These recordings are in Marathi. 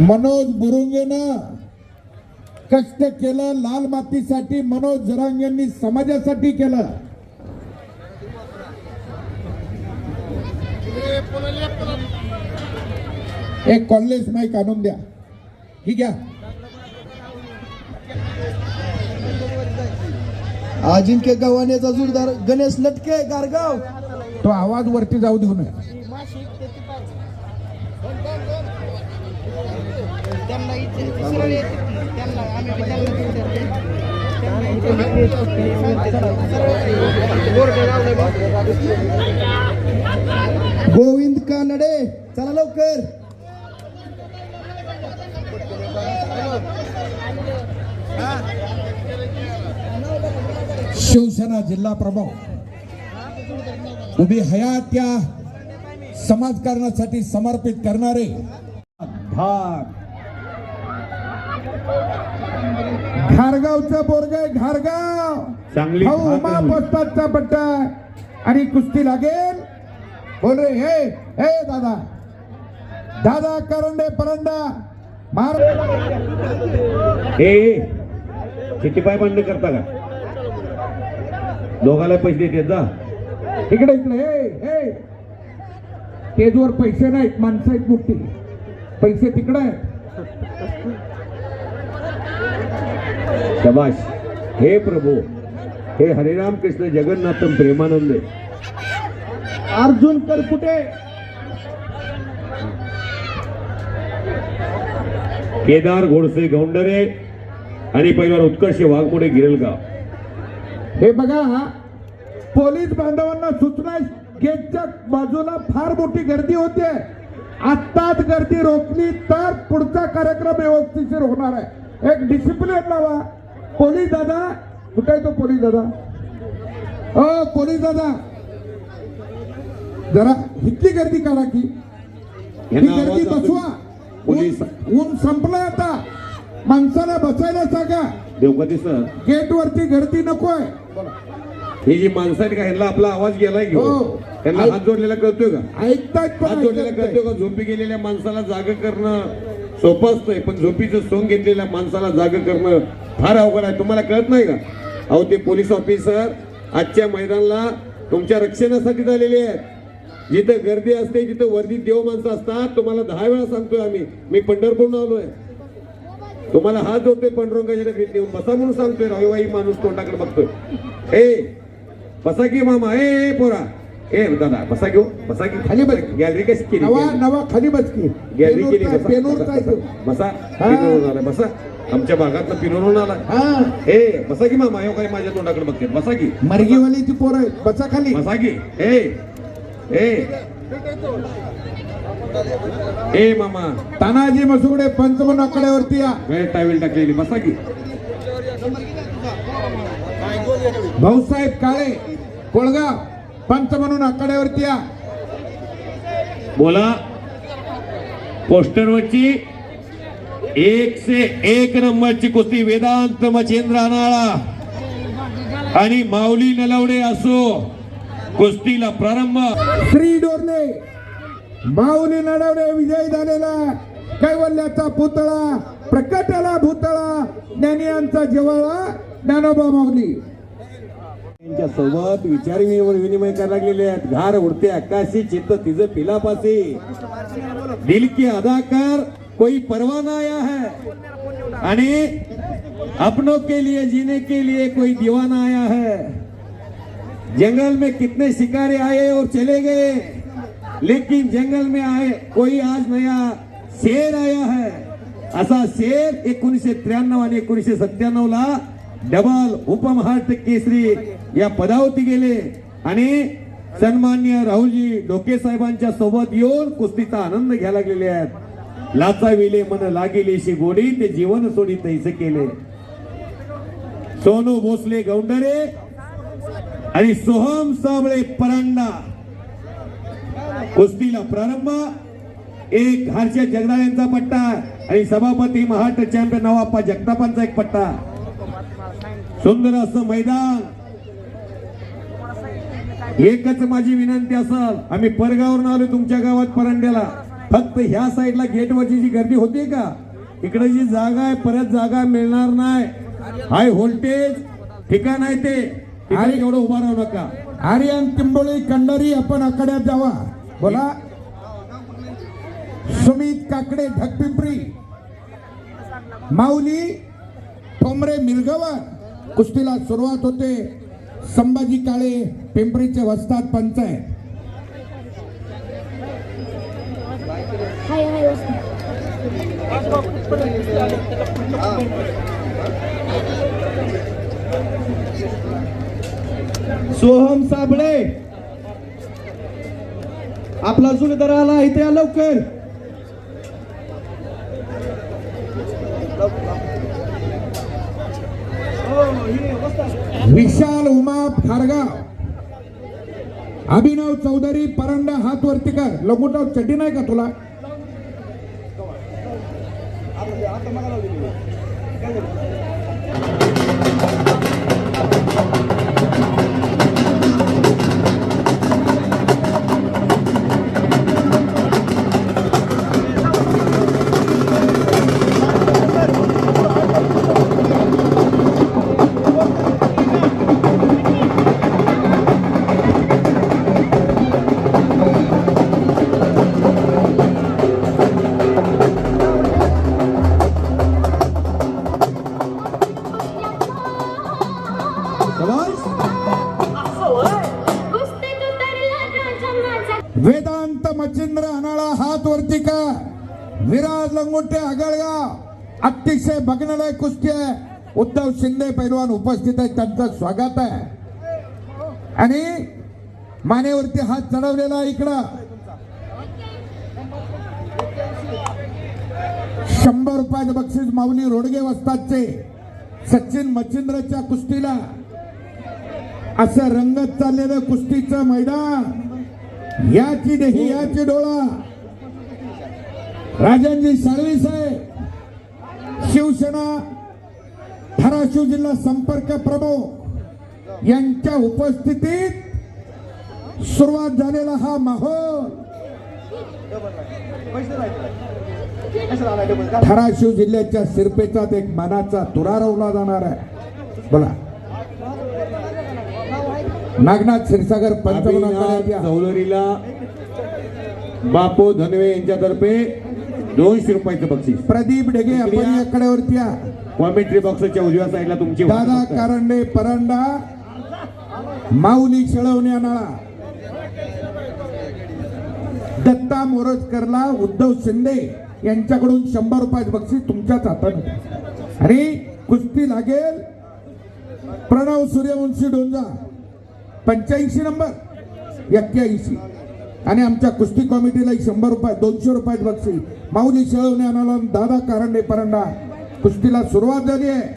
मनोज बुरुंगेनं कष्ट केलं, लाल मातीसाठी मनोज जरांगेंनी समाजासाठी केलं. एक कॉलेज माईक आणून द्या. ही घ्या. अजिंक्य गव्हाणेचा जोरदार गणेश लटके गारगाव. तो आवाज वरती जाऊ देऊ नये. गोविंद कानडे चला लवकर. शिवसेना जिल्हा प्रमुख उभी हयात या समाजकारणासाठी समर्पित करणारे घारगावचा बोरग घारगाव भाऊ उमा पोस्टाचा पट्टा आणि कुस्ती लागेल. बोल रे हे हे दादा दादा करंडे परंडा मार. हे किती पाय बंद करता का? दोघाला पैसे देत जा. इकडे इकडे हे तेजवर पैसे नाहीत, माणसं आहेत मोठी. पैसे तिकडे आहेत. शबाश. हे प्रभू, हे हरिराम कृष्ण जगन्नाथम प्रेमानंद. अर्जुन करपुटे केदार घोडसे गौंडरे आणि पैलवान उत्कर्ष वाघमोडे गिरलगाव. हे बघा, पोलीस बांधवांना सूचना, गेटच्या बाजूला फार मोठी गर्दी होते. आत्ताच गर्दी रोखली तर पुढचा कार्यक्रम व्यवस्थित होणार आहे. एक डिसिप्लिन लावा. पोलीस दादा कुठे आहे? तो पोलीस दादा, हो पोलीस दादा, जरा इतकी गर्दी काढा की ही गर्दी बसवा. ऊन संपलं आता. माणसाला बसायला सांगा. देवगती सर, गेट वरती गर्दी नकोय. ही जी माणसं आहेत का, ह्यांना आपला आवाज गेलाय घेऊ. त्यांना हात जोडलेला कळतोय का? ऐकतायत हात जोडलेला कळतोय का? झोपी गेलेल्या माणसाला जाग करणं सोपं असतंय, पण झोपीचं सोंग घेतलेल्या माणसाला जाग करणं फार अवघड आहे. तुम्हाला कळत नाही का? अहो, ते पोलीस ऑफिसर आजच्या मैदानाला तुमच्या रक्षणासाठी झालेले आहेत. जिथं गर्दी असते, जिथं वर्दीत देव माणसं असतात. तुम्हाला 10 वेळा सांगतोय आम्ही. मी पंढरपूरहून आलोय. तुम्हाला हात जोडतोय पांडुरंगाच्या भेट देऊन बसा म्हणून सांगतोय. रविवारी माणूस तोंडाकडे बघतोय. ए बसा की मामा, ए पोरा, ए दादा बसा घेऊ, बसा की खाली बस. गॅलरी कशी केली? नवा खाली बस की गॅलरी केली. बसा बसा. आमच्या भागात पिनवरून आला. ए बसा की मामा, काय माझ्या तोंडाकडे बघते. बसा की मर्गीवालीची पोर आहे. बसा खाली. बसा की. ए मामा. तानाजी मसुगडे पंच म्हणून आकड्यावरती या. वेळ टावेल टाकलेली. बसा की. भाऊसाहेब काळे कोळगाव पंच म्हणून आकड्यावरती या. बोला. पोस्टरवरची 1 से 1 नंबरची कुस्ती वेदांत मचेंद्र अनाळा आणि माऊली नलवडे असो. कुस्तीला प्रारंभ. श्री डोरणे माऊली नडवडे विजयी झालेला. कैवल्याचा पुतळा प्रकटाला भूतळा ज्ञानियांचा जिव्हाळा ज्ञानोबा माऊली त्यांच्या सोबत विचार विनिमय करायला लागलेले आहेत. घार उडते आकाशी, चित्त तिज पिलापासी. दिल की अदाकार कोई परवाना आया है आणि अपनों के लिए जीने के लिए कोई दीवाना आया है. जंगल में कितने शिकारी आए और चले गए, लेकिन जंगल में आए कोई आज नया शेर आया है. असा शेर 1993 आणि 1997 ला डबल उपमहाराष्ट्र केसरी या पदावरती गेले आणि सन्मान्य राहुलजी डोके साहेबांच्या सोबत येऊन कुस्तीचा आनंद घ्यायला लागलेले आहेत. लाचाविले मन लागेलेशी गोडी, ते जीवन सोडी तैसे केले. सोनू भोसले गौंडरे आणि सोहम साबळे परांडा. कुस्तीला प्रारंभ. एक हर्षद जगदाळे यांचा पट्टा आणि सभापती महाराष्ट्र चॅम्पियन नवाप्पा जगतापांचा एक पट्टा. सुंदर असं मैदान. एकच माझी विनंती असेल, आम्ही परगावरून आलो तुमच्या गावात परांड्याला. फक्त ह्या साईडला गेटवरची जी गर्दी होती का, इकडे जी जागा आहे परत जागा मिळणार नाही. हाय व्होल्टेज ठिकाण आहे ते, तिथे एवढं उभा राहू नका. आर्यन टिंबोळी कंडारी आपण आखाड्यात जावा. बोला. सुमित काकडे ढगपिंपरी, माऊली ठोंबरे मिरगावर कुस्तीला सुरुवात होते. संभाजी काळे पिंपरीचे वस्ताद पंचायत. हाय हाय वस्ताद. सोहम साबळे आपला जुळदार आला इथे या लवकर. विशाल उमा फारगाव, अभिनव चौधरी परंडा हात वरती कर. लंगोटाव चटी नाही का तुला? वेदांत मच्छिंद्र अनाळा हात वरती का. विराज लंगोटे आगळगाव, अतिशय बघणारे कुस्ती आहे. उद्धव शिंदे पैलवान उपस्थित आहे, त्यांचं स्वागत आहे. आणि मानेवरती हात चढवलेला इकडं 100 रुपयाचं बक्षीस माऊली रोडगे वस्तादचे. सचिन मच्छिंद्रच्या कुस्तीला असं रंगत चाललेलं कुस्तीचं मैदान. याची देही याची डोळा. राजनजी साळवी साहेब शिवसेना धाराशिव जिल्हा संपर्क प्रमुख यांच्या उपस्थितीत सुरुवात झालेला हा माहोल धाराशिव जिल्ह्याच्या सिरपेचात एक मानाचा तुरा रोवला जाणार आहे. बोला. नागनाथ क्षीरसागर पंचमनाकडे चौधरीला बापू धनवे यांच्यातर्फे 200 रुपयाचं बक्षीस. प्रदीप ढगे आपण या कडेवरती या. कॉमेंट्री बॉक्सच्या उजव्या साईडला तुमची दादा कारंडे परंडा, माऊली शेळवण्या नाळा, दत्ता मोरजकरला उद्धव शिंदे यांच्याकडून 100 रुपयाचं बक्षीस तुमच्याच हातात. आणि कुस्ती लागेल प्रणव सूर्यवंशी डोंजा 85 नंबर 81. आणि आमच्या कुस्ती कमिटीला 100 रुपये 200 रुपयाचं बक्षीस. माऊली शेळवणे आणाला दादा कारंडे परंडा. कुस्तीला सुरुवात झाली आहे.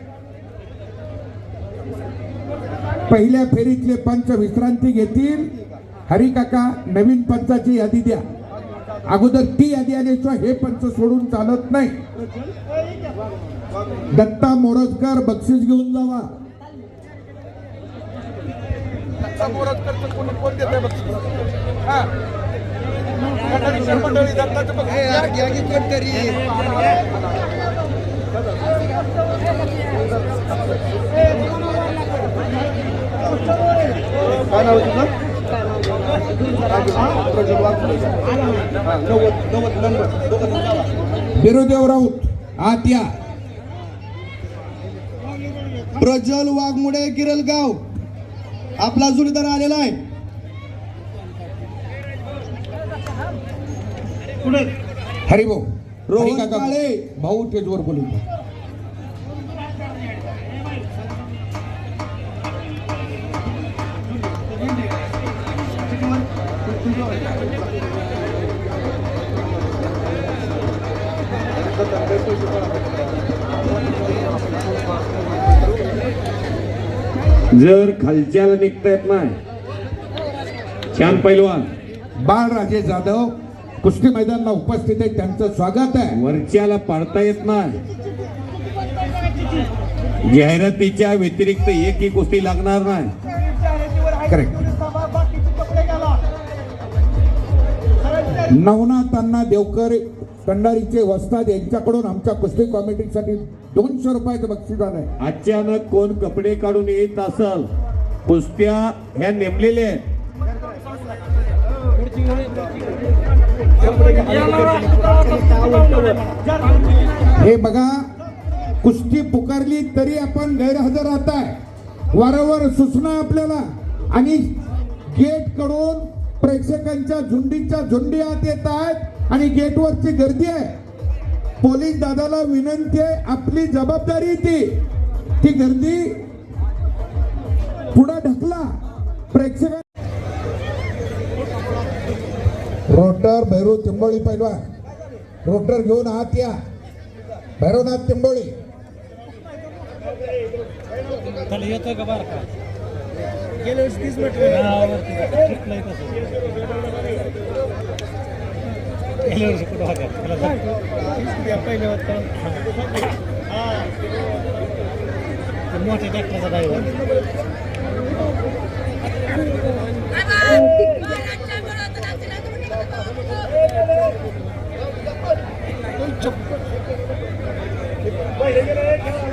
पहिल्या फेरीतले पंच विश्रांती घेतील. हरिकाका नवीन पंचाची यादी द्या. अगोदर ती यादी आल्याशिवाय हे पंच सोडून चालत नाही. दत्ता मोरजकर बक्षीस घेऊन जावा. बिरुदेव राऊत आत या. प्रज्वल वाघमुडे गिरलगाव आपला जुळदार आलेला आहे. हरिभाऊ रोहन हरिकाका काळे. भाऊ तेजवर बोलू. जर खालच्याला निघता येत नाही, छान पैलवान बाळराजे जाधव कुस्ती मैदानाला उपस्थित आहे, त्यांचं स्वागत आहे. वरच्याला पाडता येत नाही, जाहिरातीच्या व्यतिरिक्त एकही कुस्ती लागणार नाही. करेक्ट. नवनाथ अण्णा देवकर कंडारीचे वस्ताद यांच्याकडून आमच्या कुस्ती कॉमेडीसाठी 200 रुपयाचं बक्षीस आलंय. अचानक कोण कपडे काढून येत असल, कुस्त्या ह्या नेमलेल्या आहेत. हे बघा, कुस्ती पुकारली तरी आपण गैरहजर राहताय. वारंवार सूचना आपल्याला आणि गेट कडून प्रेक्षकांच्या झुंडीच्या झुंडी आत येत आहेत आणि गेटवरची गर्दी आहे. पोलीस दादाला विनंती आहे, आपली जबाबदारी ती गर्दी पुढे ढकला. प्रेक्षक रोटर भैरव तिंबोळी पैलवान, रोटर घेऊन आत या. भैरवनाथ तिंबोळी येतोय का बार का गेल्या वर्षी 30 मीटर गेल्या वर्षी कुठं होत्या पहिले होतं मोठ्या ट्रॅक्टरचा ड्रायव्हर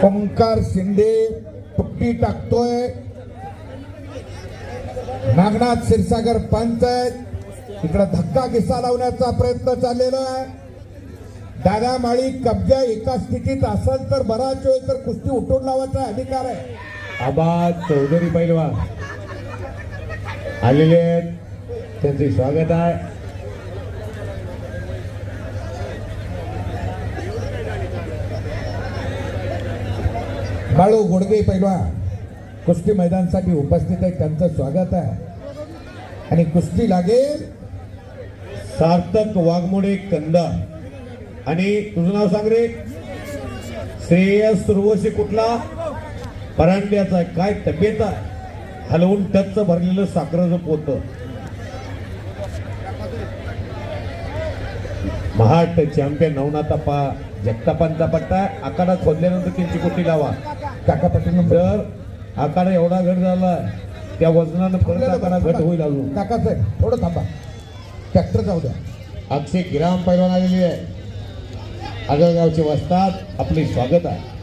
ओंकार शिंदे पुट्टी टाकतोय. नागनाथ क्षीरसागर पंच इकडे धक्का घिसा लावण्याचा प्रयत्न चाललेला आहे. दादा माळी कब्जा एका स्थितीत असेल तर बराच वेळ तर कुस्ती उठून लावायचा अधिकार आहे. आबाद चौधरी पैलवान आलेले आहेत, त्यांचे स्वागत आहे. बाळू गोडगे पैलवान कुस्ती मैदानासाठी उपस्थित आहे, त्यांचं स्वागत आहे. आणि कुस्ती लागेल. सार्थक वाघमोडे कंदा आणि तुझं नाव सांग रे. श्रेयस सुरवशी कुठला परांड्याचा आहे, काय तब्येत आहे, हलवून टच भरलेलं साखरेचं पोत. महाराष्ट्र चॅम्पियन नवनाथप्पा जगतापांचा पट्टा आहे. आखाडा खोदल्यानंतर त्यांची कुस्ती लावा. काका पाटील जर आखाडा एवढा घट झाला, त्या वजनानं परत आखाडा घट होईल. अजून काका साहेब थोडं थांबा, ट्रॅक्टर जाऊ द्या. अक्षय गिराम पैलवान आलेली आहे. आगळगावचे वस्ताद, आपले स्वागत आहे.